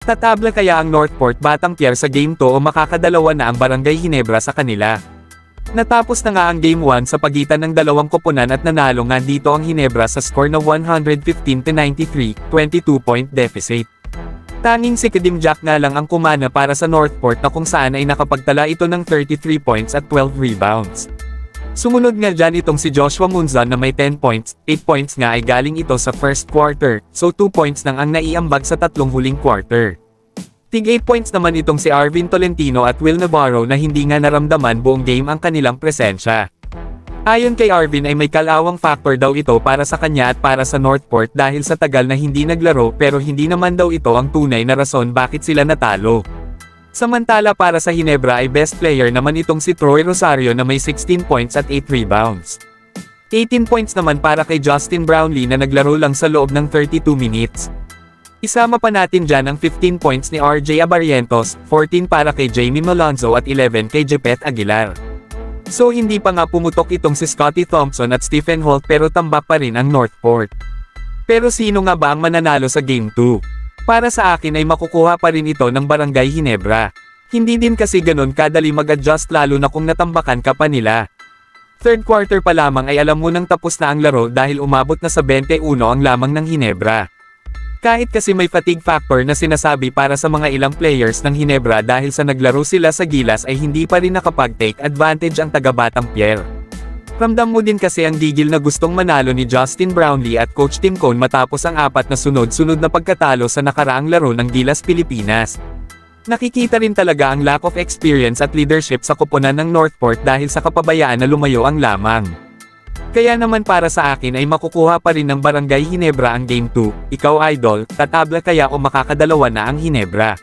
Tatabla kaya ang Northport Batang Pier sa Game 2 o makakadalawa na ang Barangay Ginebra sa kanila? Natapos na nga ang Game 1 sa pagitan ng dalawang koponan at nanalo nga dito ang Ginebra sa score na 115-93, 22-point deficit. Tanging si Kadim Jack nga lang ang kumana para sa Northport na kung saan ay nakapagtala ito ng 33 points at 12 rebounds. Sumunod nga dyan itong si Joshua Munzon na may 10 points, 8 points nga ay galing ito sa first quarter, so 2 points lang ang naiambag sa tatlong huling quarter. Tig 8 points naman itong si Arvin Tolentino at Will Navarro na hindi nga naramdaman buong game ang kanilang presensya. Ayon kay Arvin ay may kalawang factor daw ito para sa kanya at para sa Northport dahil sa tagal na hindi naglaro pero hindi naman daw ito ang tunay na rason bakit sila natalo. Samantala para sa Ginebra ay best player naman itong si Troy Rosario na may 16 points at 8 rebounds. 18 points naman para kay Justin Brownlee na naglaro lang sa loob ng 32 minutes. Isama pa natin dyan ang 15 points ni RJ Abarrientos, 14 para kay Jamie Malonzo at 11 kay Jepet Aguilar. So hindi pa nga pumutok itong si Scottie Thompson at Stephen Holt pero tambak pa rin ang Northport. Pero sino nga ba ang mananalo sa Game 2? Para sa akin ay makukuha pa rin ito ng Barangay Ginebra. Hindi din kasi ganun kadali mag-adjust lalo na kung natambakan ka pa nila. Third quarter pa lamang ay alam mo nang tapos na ang laro dahil umabot na sa 21 ang lamang ng Ginebra. Kahit kasi may fatigue factor na sinasabi para sa mga ilang players ng Ginebra dahil sa naglaro sila sa gilas ay hindi pa rin nakapag-take advantage ang taga-Batang Pier. Ramdam mo din kasi ang digil na gustong manalo ni Justin Brownlee at Coach Tim Cone matapos ang 4 na sunod-sunod na pagkatalo sa nakaraang laro ng Gilas Pilipinas. Nakikita rin talaga ang lack of experience at leadership sa koponan ng Northport dahil sa kapabayaan na lumayo ang lamang. Kaya naman para sa akin ay makukuha pa rin ng Barangay Ginebra ang Game 2, ikaw idol, tatabla kaya o makakadalawa na ang Ginebra?